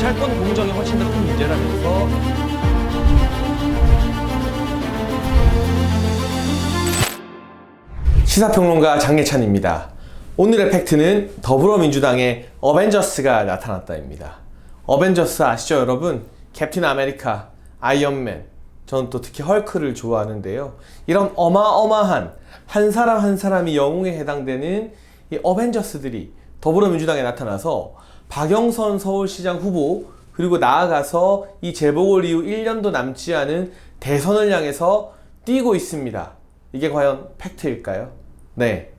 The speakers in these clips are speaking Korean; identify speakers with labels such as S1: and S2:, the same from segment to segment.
S1: 검찰권 공정이 훨씬 더 큰 문제라면서 시사평론가 장예찬입니다. 오늘의 팩트는 더불어민주당의 어벤져스가 나타났다입니다. 어벤져스 아시죠 여러분? 캡틴 아메리카, 아이언맨, 저는 또 특히 헐크를 좋아하는데요. 이런 어마어마한 한 사람 한 사람이 영웅에 해당되는 이 어벤져스들이 더불어민주당에 나타나서 박영선 서울시장 후보 그리고 나아가서 이 재보궐 이후 1년도 남지 않은 대선을 향해서 뛰고 있습니다. 이게 과연 팩트일까요? 네,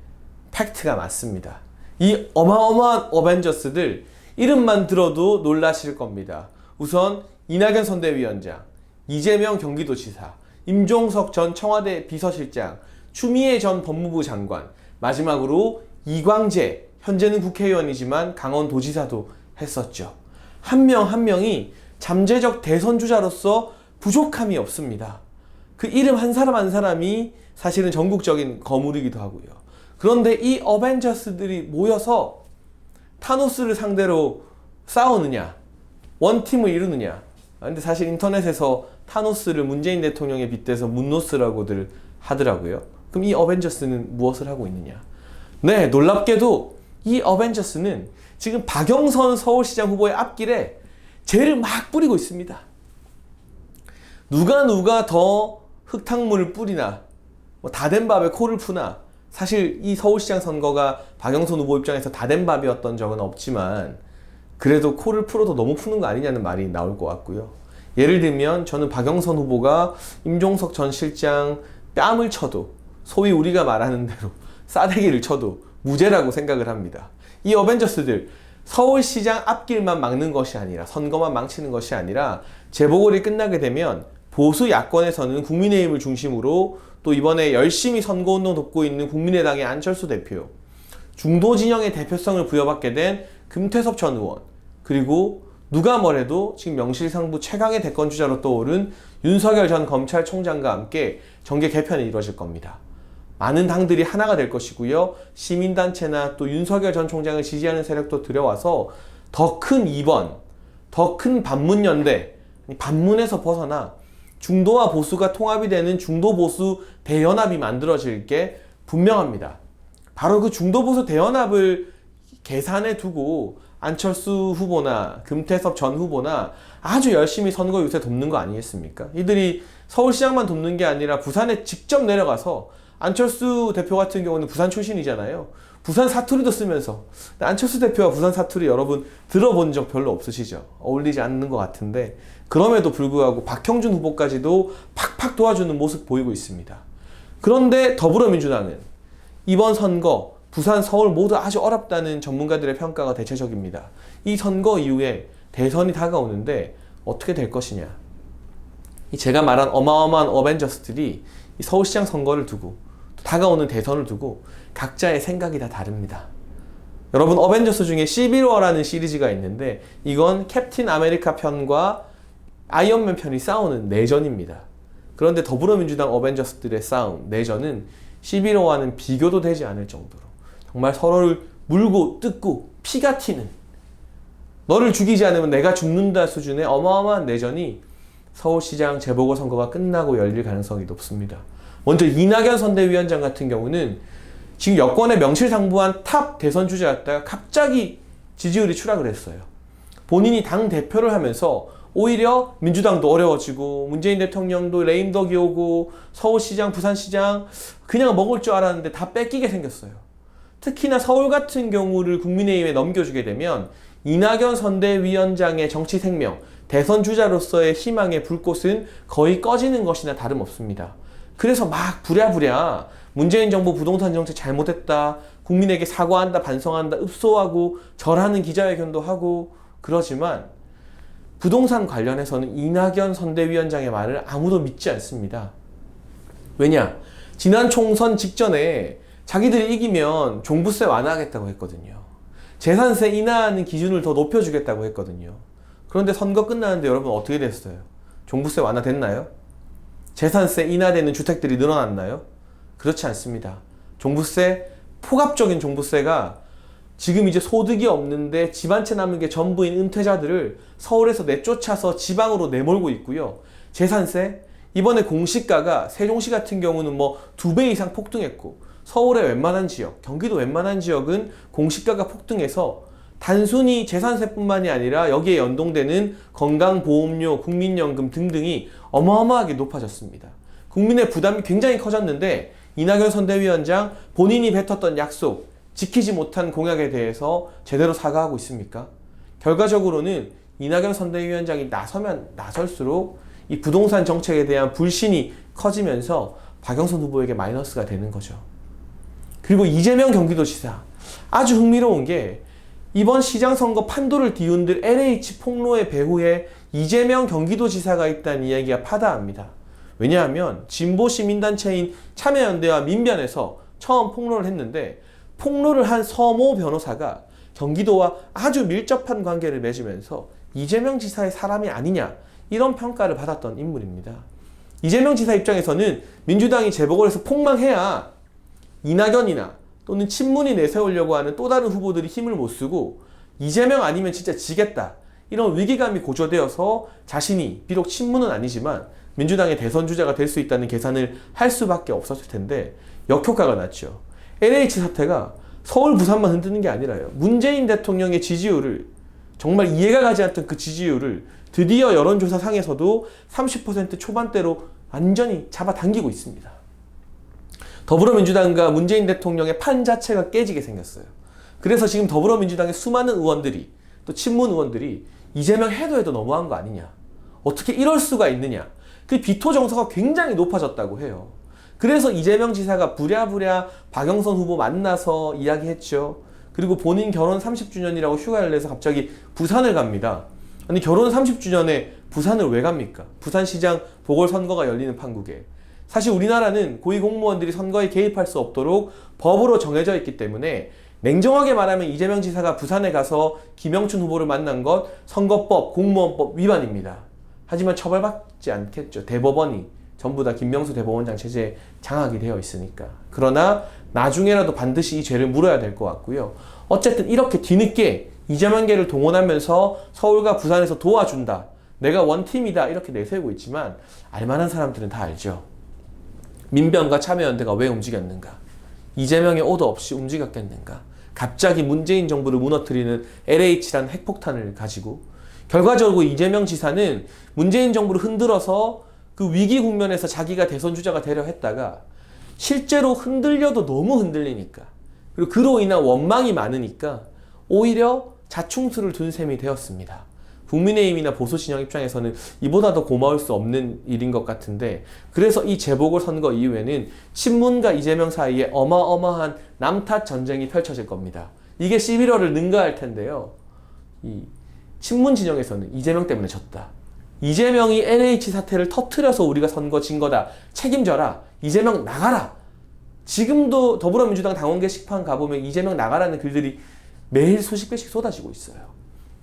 S1: 팩트가 맞습니다. 이 어마어마한 어벤져스들 이름만 들어도 놀라실 겁니다. 우선 이낙연 선대위원장, 이재명 경기도지사, 임종석 전 청와대 비서실장, 추미애 전 법무부 장관, 마지막으로 이광재, 현재는 국회의원이지만 강원도지사도 했었죠. 한 명 한 명이 잠재적 대선 주자로서 부족함이 없습니다. 그 이름 한 사람 한 사람이 사실은 전국적인 거물이기도 하고요. 그런데 이 어벤져스들이 모여서 타노스를 상대로 싸우느냐, 원팀을 이루느냐. 근데 사실 인터넷에서 타노스를 문재인 대통령에 빗대서 문노스라고들 하더라고요. 그럼 이 어벤져스는 무엇을 하고 있느냐? 네, 놀랍게도 이 어벤져스는 지금 박영선 서울시장 후보의 앞길에 죄를 막 뿌리고 있습니다. 누가 더 흙탕물을 뿌리나, 다 된 밥에 코를 푸나. 사실 이 서울시장 선거가 박영선 후보 입장에서 다 된 밥이었던 적은 없지만 그래도 코를 풀어도 너무 푸는 거 아니냐는 말이 나올 것 같고요. 예를 들면 저는 박영선 후보가 임종석 전 실장 뺨을 쳐도, 소위 우리가 말하는 대로 싸대기를 쳐도 무죄라고 생각을 합니다. 이 어벤져스들 서울시장 앞길만 막는 것이 아니라, 선거만 망치는 것이 아니라 재보궐이 끝나게 되면 보수 야권에서는 국민의힘을 중심으로 또 이번에 열심히 선거운동 돕고 있는 국민의당의 안철수 대표, 중도 진영의 대표성을 부여받게 된 금태섭 전 의원, 그리고 누가 뭐래도 지금 명실상부 최강의 대권 주자로 떠오른 윤석열 전 검찰총장과 함께 정계 개편이 이루어질 겁니다. 많은 당들이 하나가 될 것이고요. 시민단체나 또 윤석열 전 총장을 지지하는 세력도 들여와서 더 큰 이번, 더 큰 반문연대, 반문에서 벗어나 중도와 보수가 통합이 되는 중도보수 대연합이 만들어질 게 분명합니다. 바로 그 중도보수 대연합을 계산해 두고 안철수 후보나 금태섭 전 후보나 아주 열심히 선거 유세 돕는 거 아니겠습니까? 이들이 서울시장만 돕는 게 아니라 부산에 직접 내려가서, 안철수 대표 같은 경우는 부산 출신이잖아요. 부산 사투리도 쓰면서, 안철수 대표와 부산 사투리 여러분 들어본 적 별로 없으시죠? 어울리지 않는 것 같은데 그럼에도 불구하고 박형준 후보까지도 팍팍 도와주는 모습 보이고 있습니다. 그런데 더불어민주당은 이번 선거 부산, 서울 모두 아주 어렵다는 전문가들의 평가가 대체적입니다. 이 선거 이후에 대선이 다가오는데 어떻게 될 것이냐. 제가 말한 어마어마한 어벤져스들이 이 서울시장 선거를 두고 다가오는 대선을 두고 각자의 생각이 다 다릅니다. 여러분, 어벤져스 중에 시빌워라는 시리즈가 있는데 이건 캡틴 아메리카 편과 아이언맨 편이 싸우는 내전입니다. 그런데 더불어민주당 어벤져스들의 싸움, 내전은 시빌워와는 비교도 되지 않을 정도로 정말 서로를 물고 뜯고 피가 튀는, 너를 죽이지 않으면 내가 죽는다 수준의 어마어마한 내전이 서울시장 재보궐선거가 끝나고 열릴 가능성이 높습니다. 먼저 이낙연 선대위원장 같은 경우는 지금 여권의 명실상부한 탑 대선 주자였다가 갑자기 지지율이 추락을 했어요. 본인이 당 대표를 하면서 오히려 민주당도 어려워지고 문재인 대통령도 레임덕이 오고 서울시장, 부산시장 그냥 먹을 줄 알았는데 다 뺏기게 생겼어요. 특히나 서울 같은 경우를 국민의힘에 넘겨주게 되면 이낙연 선대위원장의 정치 생명, 대선 주자로서의 희망의 불꽃은 거의 꺼지는 것이나 다름없습니다. 그래서 막 부랴부랴 문재인 정부 부동산 정책 잘못했다, 국민에게 사과한다, 반성한다, 읍소하고 절하는 기자회견도 하고 그러지만 부동산 관련해서는 이낙연 선대위원장의 말을 아무도 믿지 않습니다. 왜냐? 지난 총선 직전에 자기들이 이기면 종부세 완화하겠다고 했거든요. 재산세 인하하는 기준을 더 높여주겠다고 했거든요. 그런데 선거 끝나는데 여러분 어떻게 됐어요? 종부세 완화됐나요? 재산세 인하되는 주택들이 늘어났나요? 그렇지 않습니다. 종부세, 폭압적인 종부세가 지금 이제 소득이 없는데 집 한 채 남은 게 전부인 은퇴자들을 서울에서 내쫓아서 지방으로 내몰고 있고요. 재산세, 이번에 공시가가 세종시 같은 경우는 뭐 2배 이상 폭등했고, 서울의 웬만한 지역, 경기도 웬만한 지역은 공시가가 폭등해서 단순히 재산세뿐만이 아니라 여기에 연동되는 건강보험료, 국민연금 등등이 어마어마하게 높아졌습니다. 국민의 부담이 굉장히 커졌는데 이낙연 선대위원장 본인이 뱉었던 약속, 지키지 못한 공약에 대해서 제대로 사과하고 있습니까? 결과적으로는 이낙연 선대위원장이 나서면 나설수록 이 부동산 정책에 대한 불신이 커지면서 박영선 후보에게 마이너스가 되는 거죠. 그리고 이재명 경기도지사, 아주 흥미로운 게 이번 시장선거 판도를 뒤흔들 LH 폭로의 배후에 이재명 경기도지사가 있다는 이야기가 파다합니다. 왜냐하면 진보 시민단체인 참여연대와 민변에서 처음 폭로를 했는데, 폭로를 한 서모 변호사가 경기도와 아주 밀접한 관계를 맺으면서 이재명 지사의 사람이 아니냐, 이런 평가를 받았던 인물입니다. 이재명 지사 입장에서는 민주당이 재보궐에서 폭망해야 이낙연이나 또는 친문이 내세우려고 하는 또 다른 후보들이 힘을 못 쓰고, 이재명 아니면 진짜 지겠다, 이런 위기감이 고조되어서 자신이 비록 친문은 아니지만 민주당의 대선 주자가 될 수 있다는 계산을 할 수밖에 없었을 텐데 역효과가 났죠. LH 사태가 서울, 부산만 흔드는 게 아니라요. 문재인 대통령의 지지율을, 정말 이해가 가지 않던 그 지지율을 드디어 여론조사상에서도 30% 초반대로 완전히 잡아당기고 있습니다. 더불어민주당과 문재인 대통령의 판 자체가 깨지게 생겼어요. 그래서 지금 더불어민주당의 수많은 의원들이, 또 친문 의원들이 이재명 해도 너무한 거 아니냐, 어떻게 이럴 수가 있느냐, 그 비토 정서가 굉장히 높아졌다고 해요. 그래서 이재명 지사가 부랴부랴 박영선 후보 만나서 이야기했죠. 그리고 본인 결혼 30주년이라고 휴가를 내서 갑자기 부산을 갑니다. 아니, 결혼 30주년에 부산을 왜 갑니까? 부산시장 보궐선거가 열리는 판국에. 사실 우리나라는 고위공무원들이 선거에 개입할 수 없도록 법으로 정해져 있기 때문에 냉정하게 말하면 이재명 지사가 부산에 가서 김영춘 후보를 만난 것 선거법, 공무원법 위반입니다. 하지만 처벌받지 않겠죠. 대법원이 전부 다 김명수 대법원장 체제에 장악이 되어 있으니까. 그러나 나중에라도 반드시 이 죄를 물어야 될 것 같고요. 어쨌든 이렇게 뒤늦게 이재명계를 동원하면서 서울과 부산에서 도와준다, 내가 원팀이다, 이렇게 내세우고 있지만 알만한 사람들은 다 알죠. 민변과 참여연대가 왜 움직였는가? 이재명의 오더 없이 움직였겠는가? 갑자기 문재인 정부를 무너뜨리는 LH라는 핵폭탄을 가지고. 결과적으로 이재명 지사는 문재인 정부를 흔들어서 그 위기 국면에서 자기가 대선 주자가 되려 했다가 실제로 흔들려도 너무 흔들리니까, 그리고 그로 인한 원망이 많으니까 오히려 자충수를 둔 셈이 되었습니다. 국민의힘이나 보수진영 입장에서는 이보다 더 고마울 수 없는 일인 것 같은데, 그래서 이 재보궐선거 이후에는 친문과 이재명 사이에 어마어마한 남탓 전쟁이 펼쳐질 겁니다. 이게 11월을 능가할 텐데요. 이 친문 진영에서는 이재명 때문에 졌다, 이재명이 LH 사태를 터트려서 우리가 선거 진 거다, 책임져라, 이재명 나가라. 지금도 더불어민주당 당원 게시판 가보면 이재명 나가라는 글들이 매일 수십 개씩 쏟아지고 있어요.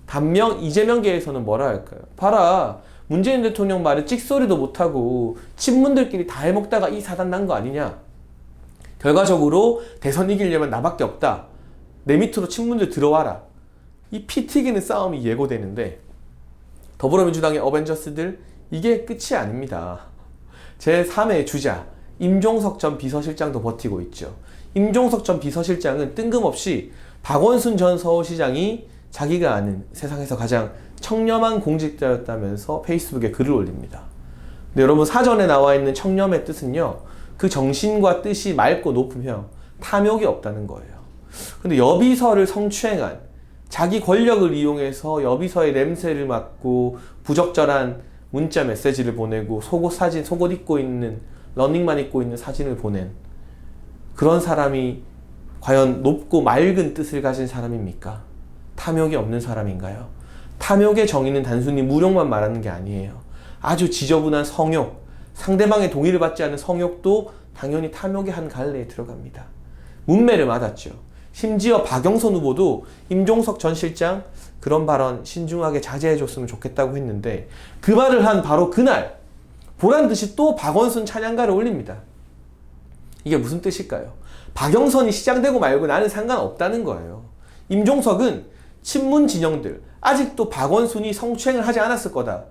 S1: 반면 이재명계에서는 뭐라 할까요? 봐라, 문재인 대통령 말에 찍소리도 못하고 친문들끼리 다 해먹다가 이 사단 난 거 아니냐, 결과적으로 대선 이기려면 나밖에 없다, 내 밑으로 친문들 들어와라, 이 피 튀기는 싸움이 예고되는데 더불어민주당의 어벤져스들, 이게 끝이 아닙니다. 제3의 주자 임종석 전 비서실장도 버티고 있죠. 임종석 전 비서실장은 뜬금없이 박원순 전 서울시장이 자기가 아는 세상에서 가장 청렴한 공직자였다면서 페이스북에 글을 올립니다. 근데 여러분, 사전에 나와 있는 청렴의 뜻은요, 그 정신과 뜻이 맑고 높으며 탐욕이 없다는 거예요. 근데 여비서를 성추행한, 자기 권력을 이용해서 여비서의 냄새를 맡고 부적절한 문자 메시지를 보내고 속옷 사진, 속옷 입고 있는, 러닝만 입고 있는 사진을 보낸 그런 사람이 과연 높고 맑은 뜻을 가진 사람입니까? 탐욕이 없는 사람인가요? 탐욕의 정의는 단순히 무력만 말하는 게 아니에요. 아주 지저분한 성욕, 상대방의 동의를 받지 않는 성욕도 당연히 탐욕의 한 갈래에 들어갑니다. 문매를 맞았죠. 심지어 박영선 후보도 임종석 전 실장 그런 발언 신중하게 자제해줬으면 좋겠다고 했는데, 그 말을 한 바로 그날 보란듯이 또 박원순 찬양가를 올립니다. 이게 무슨 뜻일까요? 박영선이 시장되고 말고 나는 상관없다는 거예요. 임종석은 친문 진영들, 아직도 박원순이 성추행을 하지 않았을 거다.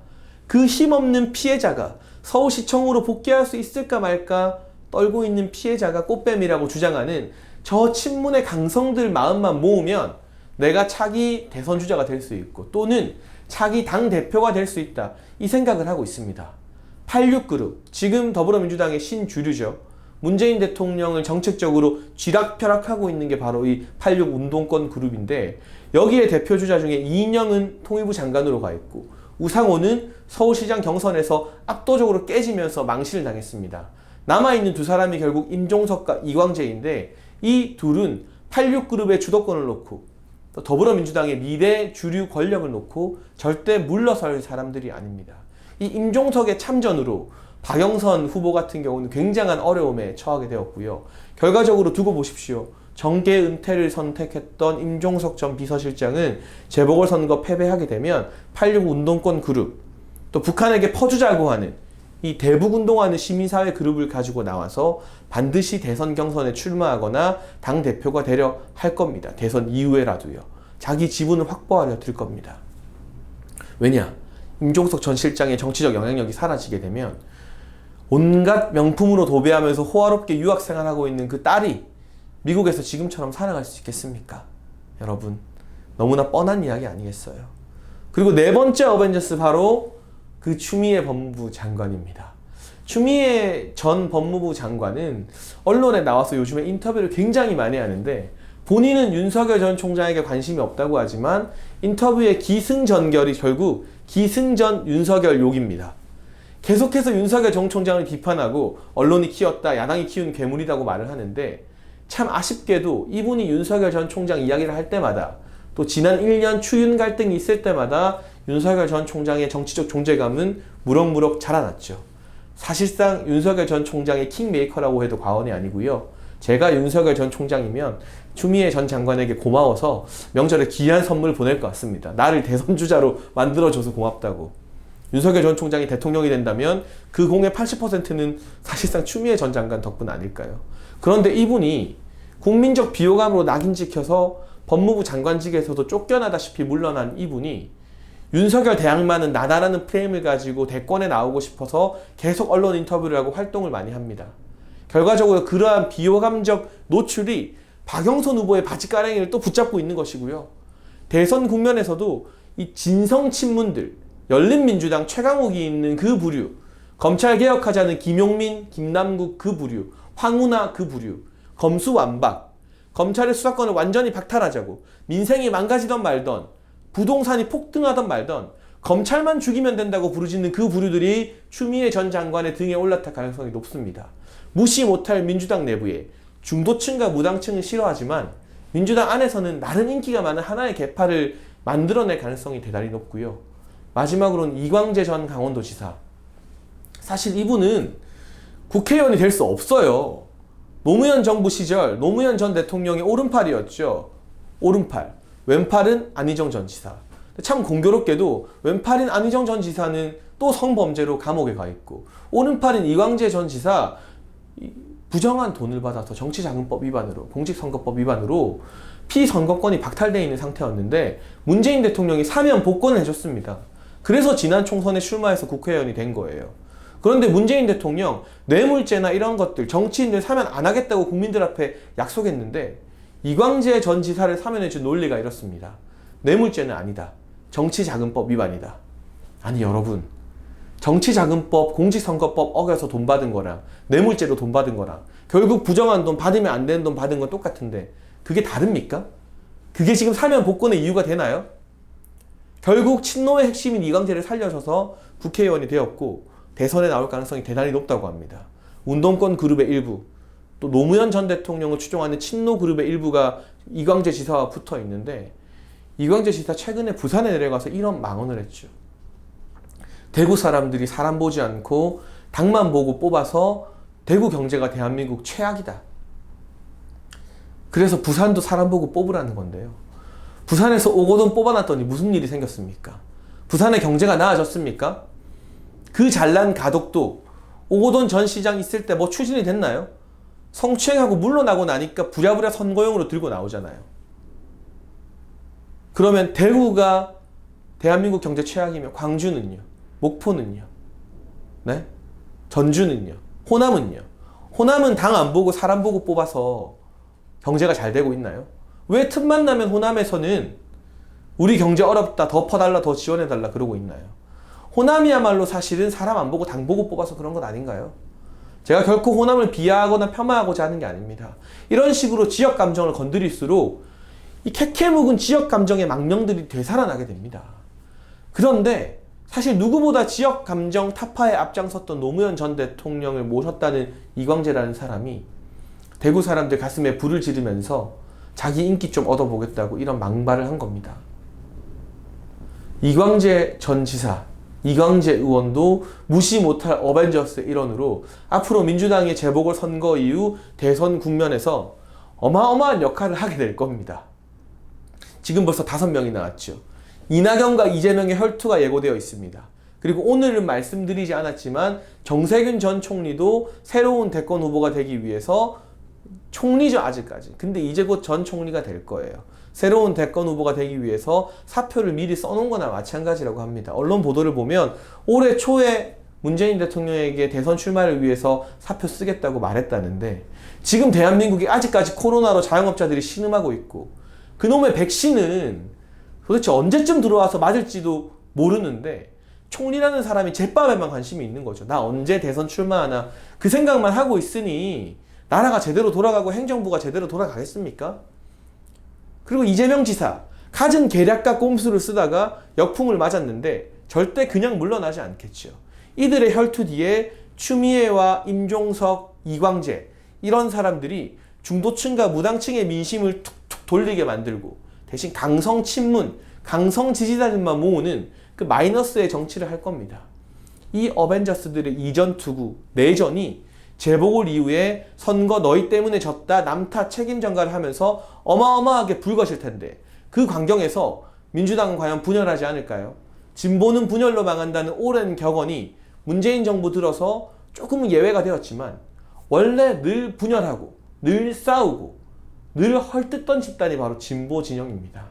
S1: 그 힘없는 피해자가 서울시청으로 복귀할 수 있을까 말까 떨고 있는 피해자가 꽃뱀이라고 주장하는 저 친문의 강성들 마음만 모으면 내가 차기 대선 주자가 될 수 있고 또는 차기 당대표가 될 수 있다. 이 생각을 하고 있습니다. 86그룹, 지금 더불어민주당의 신주류죠. 문재인 대통령을 정책적으로 쥐락펴락하고 있는 게 바로 이 86 운동권 그룹인데 여기에 대표 주자 중에 이인영은 통일부 장관으로 가 있고 우상호는 서울시장 경선에서 압도적으로 깨지면서 망신을 당했습니다. 남아있는 두 사람이 결국 임종석과 이광재인데 이 둘은 86그룹의 주도권을 놓고 또 더불어민주당의 미래 주류 권력을 놓고 절대 물러설 사람들이 아닙니다. 이 임종석의 참전으로 박영선 후보 같은 경우는 굉장한 어려움에 처하게 되었고요. 결과적으로 두고 보십시오. 정계 은퇴를 선택했던 임종석 전 비서실장은 재보궐선거 패배하게 되면 86 운동권 그룹, 또 북한에게 퍼주자고 하는 이 대북운동하는 시민사회 그룹을 가지고 나와서 반드시 대선 경선에 출마하거나 당대표가 되려 할 겁니다. 대선 이후에라도요. 자기 지분을 확보하려 들 겁니다. 왜냐? 임종석 전 실장의 정치적 영향력이 사라지게 되면 온갖 명품으로 도배하면서 호화롭게 유학생활하고 있는 그 딸이 미국에서 지금처럼 살아갈 수 있겠습니까? 여러분, 너무나 뻔한 이야기 아니겠어요? 그리고 네 번째 어벤져스 바로 그 추미애 법무부 장관입니다. 추미애 전 법무부 장관은 언론에 나와서 요즘에 인터뷰를 굉장히 많이 하는데 본인은 윤석열 전 총장에게 관심이 없다고 하지만 인터뷰의 기승전결이 결국 기승전 윤석열 욕입니다. 계속해서 윤석열 전 총장을 비판하고 언론이 키웠다, 야당이 키운 괴물이라고 말을 하는데 참 아쉽게도 이분이 윤석열 전 총장 이야기를 할 때마다 또 지난 1년 추윤 갈등이 있을 때마다 윤석열 전 총장의 정치적 존재감은 무럭무럭 자라났죠. 사실상 윤석열 전 총장의 킹메이커라고 해도 과언이 아니고요. 제가 윤석열 전 총장이면 추미애 전 장관에게 고마워서 명절에 귀한 선물 보낼 것 같습니다. 나를 대선 주자로 만들어줘서 고맙다고. 윤석열 전 총장이 대통령이 된다면 그 공의 80%는 사실상 추미애 전 장관 덕분 아닐까요? 그런데 이분이 국민적 비호감으로 낙인 찍혀서 법무부 장관직에서도 쫓겨나다시피 물러난 이분이 윤석열 대항마는 나다라는 프레임을 가지고 대권에 나오고 싶어서 계속 언론 인터뷰를 하고 활동을 많이 합니다. 결과적으로 그러한 비호감적 노출이 박영선 후보의 바지가랑이를 또 붙잡고 있는 것이고요. 대선 국면에서도 이 진성 친문들, 열린민주당 최강욱이 있는 그 부류, 검찰개혁하자는 김용민, 김남국 그 부류, 황운하 그 부류, 검수완박, 검찰의 수사권을 완전히 박탈하자고 민생이 망가지던 말던 부동산이 폭등하던 말던 검찰만 죽이면 된다고 부르짖는 그 부류들이 추미애 전 장관의 등에 올라탈 가능성이 높습니다. 무시 못할 민주당 내부에 중도층과 무당층은 싫어하지만 민주당 안에서는 나름 인기가 많은 하나의 계파를 만들어낼 가능성이 대단히 높고요. 마지막으로는 이광재 전 강원도지사. 사실 이분은 국회의원이 될 수 없어요. 노무현 정부 시절 노무현 전 대통령의 오른팔이었죠. 오른팔. 왼팔은 안희정 전 지사. 참 공교롭게도 왼팔인 안희정 전 지사는 또 성범죄로 감옥에 가 있고 오른팔인 이광재 전 지사 부정한 돈을 받아서 정치자금법 위반으로 공직선거법 위반으로 피선거권이 박탈되어 있는 상태였는데 문재인 대통령이 사면 복권을 해줬습니다. 그래서 지난 총선에 출마해서 국회의원이 된 거예요. 그런데 문재인 대통령 뇌물죄나 이런 것들 정치인들 사면 안 하겠다고 국민들 앞에 약속했는데 이광재 전 지사를 사면해준 논리가 이렇습니다. 뇌물죄는 아니다. 정치자금법 위반이다. 아니 여러분, 정치자금법, 공직선거법 어겨서 돈 받은 거랑 뇌물죄로 돈 받은 거랑 결국 부정한 돈, 받으면 안 되는 돈 받은 건 똑같은데 그게 다릅니까? 그게 지금 사면 복권의 이유가 되나요? 결국 친노의 핵심인 이광재를 살려줘서 국회의원이 되었고 대선에 나올 가능성이 대단히 높다고 합니다. 운동권 그룹의 일부, 또 노무현 전 대통령을 추종하는 친노 그룹의 일부가 이광재 지사와 붙어 있는데 이광재 지사 최근에 부산에 내려가서 이런 망언을 했죠. 대구 사람들이 사람 보지 않고 당만 보고 뽑아서 대구 경제가 대한민국 최악이다. 그래서 부산도 사람 보고 뽑으라는 건데요. 부산에서 오거돈 뽑아놨더니 무슨 일이 생겼습니까? 부산의 경제가 나아졌습니까? 그 잘난 가덕도 오거돈 전 시장 있을 때 뭐 추진이 됐나요? 성추행하고 물러나고 나니까 부랴부랴 선거용으로 들고 나오잖아요. 그러면 대구가 대한민국 경제 최악이면 광주는요? 목포는요? 네? 전주는요? 호남은요? 호남은 당 안 보고 사람 보고 뽑아서 경제가 잘 되고 있나요? 왜 틈만 나면 호남에서는 우리 경제 어렵다, 더 퍼달라, 더 지원해달라 그러고 있나요? 호남이야말로 사실은 사람 안 보고 당 보고 뽑아서 그런 것 아닌가요? 제가 결코 호남을 비하하거나 폄하하고자 하는 게 아닙니다. 이런 식으로 지역 감정을 건드릴수록 이 캐캐묵은 지역 감정의 망령들이 되살아나게 됩니다. 그런데 사실 누구보다 지역 감정 타파에 앞장섰던 노무현 전 대통령을 모셨다는 이광재라는 사람이 대구 사람들 가슴에 불을 지르면서 자기 인기 좀 얻어보겠다고 이런 망발을 한 겁니다. 이광재 전 지사, 이광재 의원도 무시 못할 어벤져스 일원으로 앞으로 민주당의 재보궐선거 이후 대선 국면에서 어마어마한 역할을 하게 될 겁니다. 지금 벌써 5명이 나왔죠. 이낙연과 이재명의 혈투가 예고되어 있습니다. 그리고 오늘은 말씀드리지 않았지만 정세균 전 총리도 새로운 대권 후보가 되기 위해서 총리죠, 아직까지. 근데 이제 곧 전 총리가 될 거예요. 새로운 대권 후보가 되기 위해서 사표를 미리 써놓은 거나 마찬가지라고 합니다. 언론 보도를 보면 올해 초에 문재인 대통령에게 대선 출마를 위해서 사표 쓰겠다고 말했다는데 지금 대한민국이 아직까지 코로나로 자영업자들이 신음하고 있고 그놈의 백신은 도대체 언제쯤 들어와서 맞을지도 모르는데 총리라는 사람이 제밥에만 관심이 있는 거죠. 나 언제 대선 출마하나 그 생각만 하고 있으니 나라가 제대로 돌아가고 행정부가 제대로 돌아가겠습니까? 그리고 이재명 지사, 갖은 계략과 꼼수를 쓰다가 역풍을 맞았는데 절대 그냥 물러나지 않겠죠. 이들의 혈투 뒤에 추미애와 임종석, 이광재 이런 사람들이 중도층과 무당층의 민심을 툭툭 돌리게 만들고 대신 강성 친문, 강성 지지자들만 모으는 그 마이너스의 정치를 할 겁니다. 이 어벤져스들의 이전 투구, 내전이 재보궐 이후에 선거 너희 때문에 졌다 남탓 책임 전가를 하면서 어마어마하게 불거질 텐데 그 광경에서 민주당은 과연 분열하지 않을까요? 진보는 분열로 망한다는 오랜 격언이 문재인 정부 들어서 조금은 예외가 되었지만 원래 늘 분열하고 늘 싸우고 늘 헐뜯던 집단이 바로 진보 진영입니다.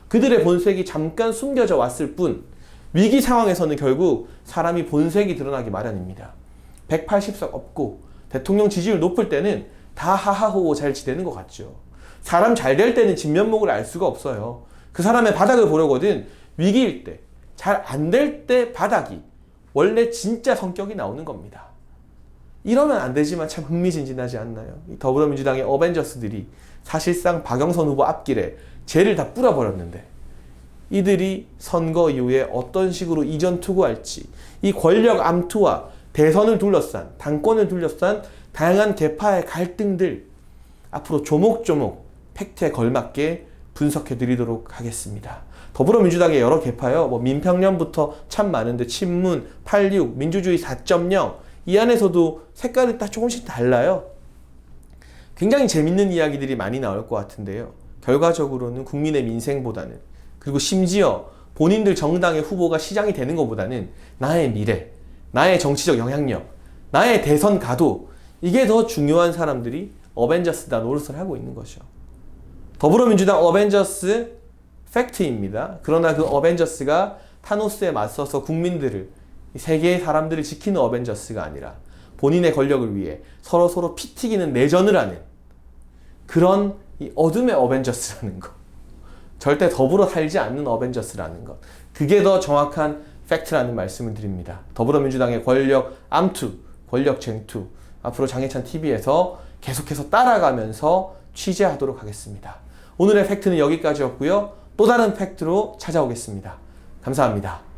S1: 그들의 본색이 잠깐 숨겨져 왔을 뿐 위기 상황에서는 결국 사람이 본색이 드러나기 마련입니다. 180석 없고 대통령 지지율 높을 때는 다 하하호호 잘 지내는 것 같죠. 사람 잘 될 때는 진면목을 알 수가 없어요. 그 사람의 바닥을 보려거든 위기일 때, 잘 안 될 때 바닥이 원래 진짜 성격이 나오는 겁니다. 이러면 안 되지만 참 흥미진진하지 않나요? 이 더불어민주당의 어벤져스들이 사실상 박영선 후보 앞길에 죄를 다 뿌려버렸는데 이들이 선거 이후에 어떤 식으로 이전 투구할지 이 권력 암투와 대선을 둘러싼, 당권을 둘러싼 다양한 계파의 갈등들 앞으로 조목조목 팩트에 걸맞게 분석해 드리도록 하겠습니다. 더불어민주당의 여러 계파요. 민평년부터 참 많은데 친문, 86, 민주주의 4.0 이 안에서도 색깔이 딱 조금씩 달라요. 굉장히 재밌는 이야기들이 많이 나올 것 같은데요. 결과적으로는 국민의 민생보다는 그리고 심지어 본인들 정당의 후보가 시장이 되는 것보다는 나의 미래, 나의 정치적 영향력, 나의 대선 가도 이게 더 중요한 사람들이 어벤져스다 노릇을 하고 있는 거죠. 더불어민주당 어벤져스 팩트입니다. 그러나 그 어벤져스가 타노스에 맞서서 국민들을 세계의 사람들을 지키는 어벤져스가 아니라 본인의 권력을 위해 서로 피 튀기는 내전을 하는 그런 이 어둠의 어벤져스라는 것. 절대 더불어 살지 않는 어벤져스라는 것. 그게 더 정확한 팩트라는 말씀을 드립니다. 더불어민주당의 권력 암투, 권력 쟁투 앞으로 장혜찬 TV에서 계속해서 따라가면서 취재하도록 하겠습니다. 오늘의 팩트는 여기까지였고요. 또 다른 팩트로 찾아오겠습니다. 감사합니다.